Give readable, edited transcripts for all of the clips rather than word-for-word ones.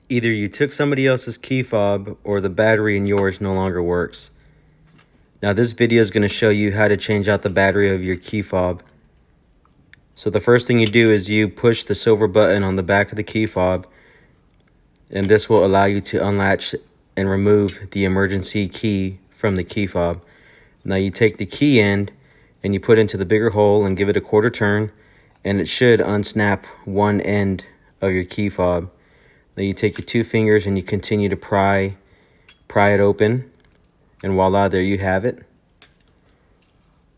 Either you took somebody else's key fob or the battery in yours no longer works. Now this video is going to show you how to change out the battery of your key fob. So the first thing you do is you push the silver button on the back of the key fob, and this will allow you to unlatch and remove the emergency key from the key fob. Now you take the key end and you put it into the bigger hole and give it a quarter turn, and it should unsnap one end of your key fob. Now you take your two fingers and you continue to pry it open, and voila, there you have it.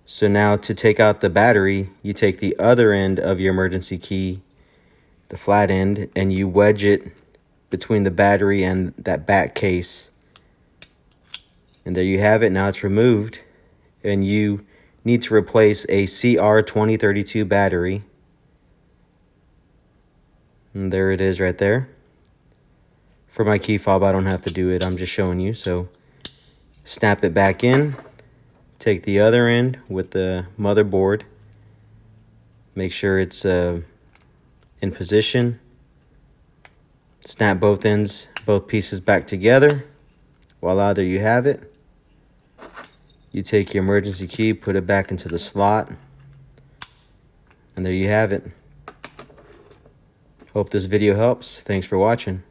So now to take out the battery, you take the other end of your emergency key, the flat end, and you wedge it between the battery and that back case. And there you have it. Now it's removed, and you need to replace a CR2032 battery. And there it is right there. For my key fob, I don't have to do it. I'm just showing you. So snap it back in. Take the other end with the motherboard. Make sure it's in position. Snap both ends, both pieces back together. Voila, there you have it. You take your emergency key, put it back into the slot, and there you have it. Hope this video helps. Thanks for watching.